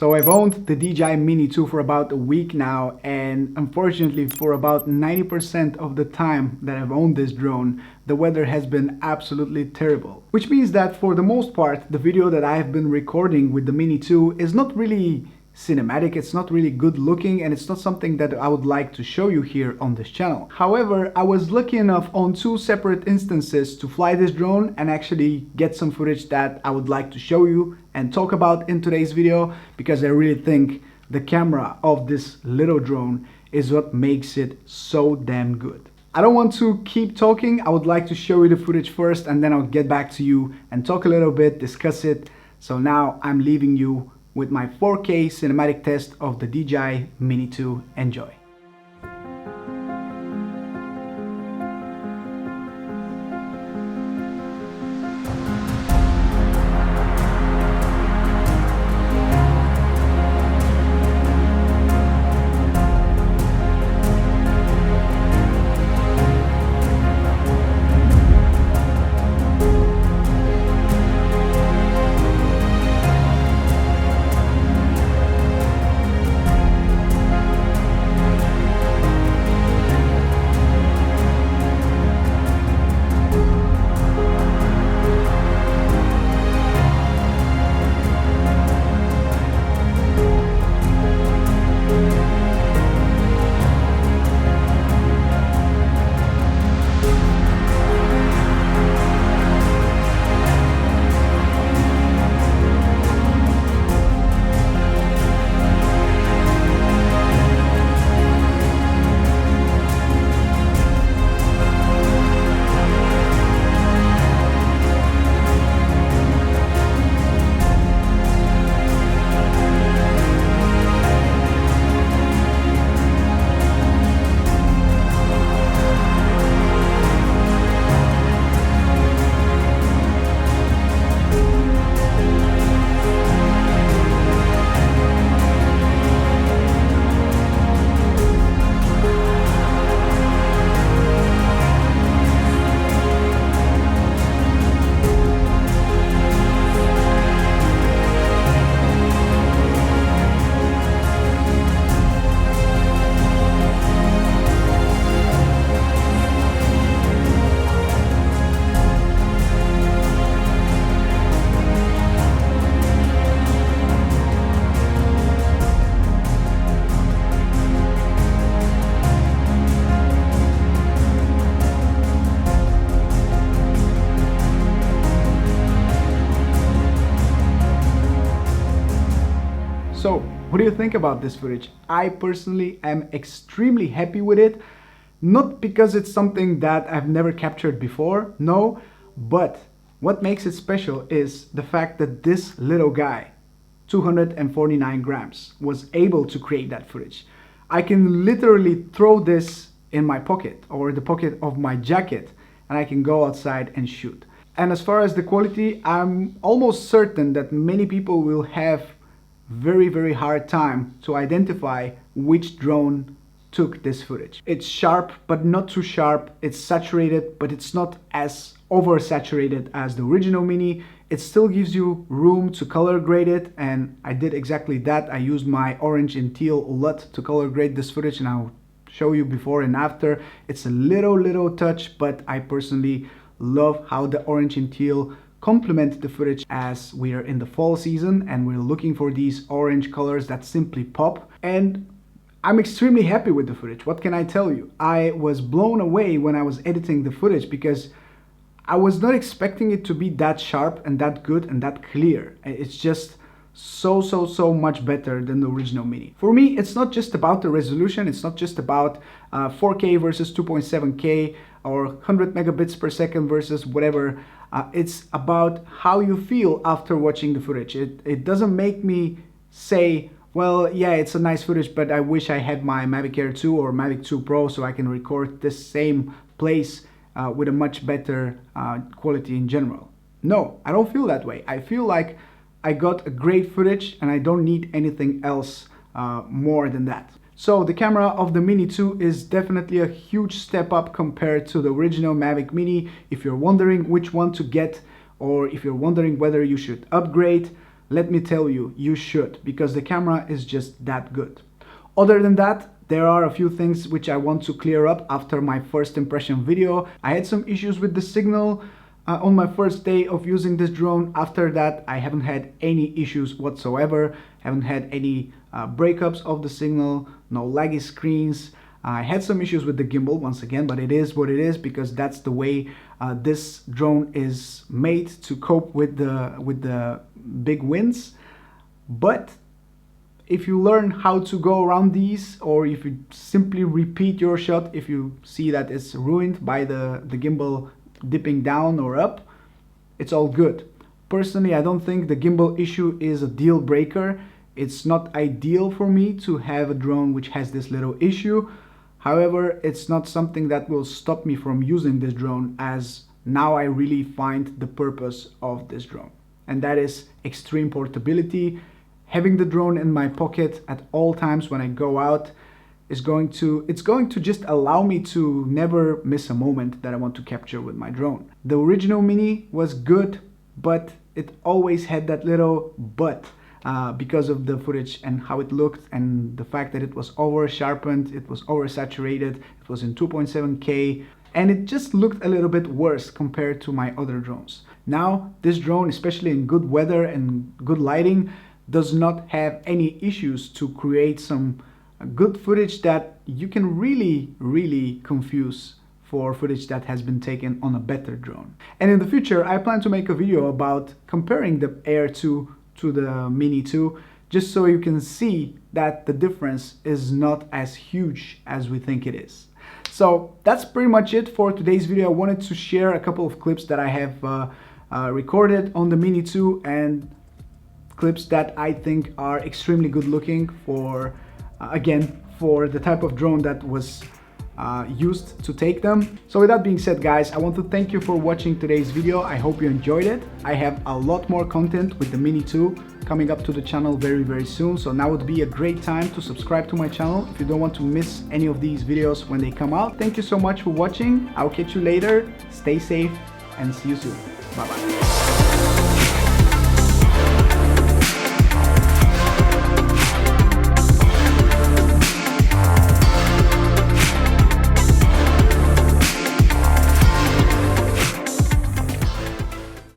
So I've owned the DJI Mini 2 for about a week now, and unfortunately for about 90% of the time that I've owned this drone, the weather has been absolutely terrible. Which means that for the most part, the video that I have been recording with the Mini 2 is not really cinematic, it's not really good looking, and it's not something that I would like to show you here on this channel. However, I was lucky enough on two separate instances to fly this drone and actually get some footage that I would like to show you and talk about in today's video, because I really think the camera of this little drone is what makes it so damn good. I don't want to keep talking, I would like to show you the footage first, and then I'll get back to you and talk a little bit, discuss it. So now I'm leaving you with my 4K cinematic test of the DJI Mini 2. Enjoy! So, what do you think about this footage? I personally am extremely happy with it. Not because it's something that I've never captured before, no, but what makes it special is the fact that this little guy, 249 grams, was able to create that footage. I can literally throw this in my pocket or the pocket of my jacket and I can go outside and shoot. And as far as the quality, I'm almost certain that many people will have very hard time to identify which drone took this footage. It's sharp, but not too sharp. It's saturated, but it's not as oversaturated as the original Mini. It still gives you room to color grade it, and I did exactly that. I used my orange and teal LUT to color grade this footage, and I'll show you before and after. It's a little touch, but I personally love how the orange and teal complement the footage as we are in the fall season and we're looking for these orange colors that simply pop. And I'm extremely happy with the footage. What can I tell you? I was blown away when I was editing the footage because I was not expecting it to be that sharp and that good and that clear. It's just so much better than the original Mini. For me, it's not just about the resolution, it's not just about 4K versus 2.7K or 100 megabits per second versus whatever. It's about how you feel after watching the footage. It doesn't make me say, well, yeah, it's a nice footage, but I wish I had my Mavic Air 2 or Mavic 2 Pro so I can record this same place with a much better quality in general. No, I don't feel that way. I feel like I got a great footage and I don't need anything else more than that. So the camera of the Mini 2 is definitely a huge step up compared to the original Mavic Mini. If you're wondering which one to get, or if you're wondering whether you should upgrade, let me tell you, you should, because the camera is just that good. Other than that, there are a few things which I want to clear up after my first impression video. I had some issues with the signal on my first day of using this drone. After that, I haven't had any issues whatsoever. Haven't had any breakups of the signal, no laggy screens. I had some issues with the gimbal once again, but it is what it is, because that's the way this drone is made to cope with the big winds. But if you learn how to go around these, or if you simply repeat your shot, if you see that it's ruined by the gimbal dipping down or up, it's all good. Personally, I don't think the gimbal issue is a deal breaker. It's not ideal for me to have a drone which has this little issue. However, it's not something that will stop me from using this drone, as now I really find the purpose of this drone. And that is extreme portability. Having the drone in my pocket at all times when I go out is going to just allow me to never miss a moment that I want to capture with my drone. The original Mini was good, but it always had that little but because of the footage and how it looked, and the fact that it was over sharpened, it was oversaturated, it was in 2.7K, and it just looked a little bit worse compared to my other drones. Now this drone, especially in good weather and good lighting, does not have any issues to create some good footage that you can really confuse for footage that has been taken on a better drone. And in the future, I plan to make a video about comparing the Air 2 to the Mini 2, just so you can see that the difference is not as huge as we think it is. So that's pretty much it for today's video. I wanted to share a couple of clips that I have recorded on the Mini 2, and clips that I think are extremely good looking for, again, for the type of drone that was used to take them. So with that being said, guys, I want to thank you for watching today's video. I hope you enjoyed it. I have a lot more content with the Mini 2 coming up to the channel very soon, so now would be a great time to subscribe to my channel if you don't want to miss any of these videos when they come out. Thank you so much for watching. I'll catch you later. Stay safe and see you soon. Bye bye.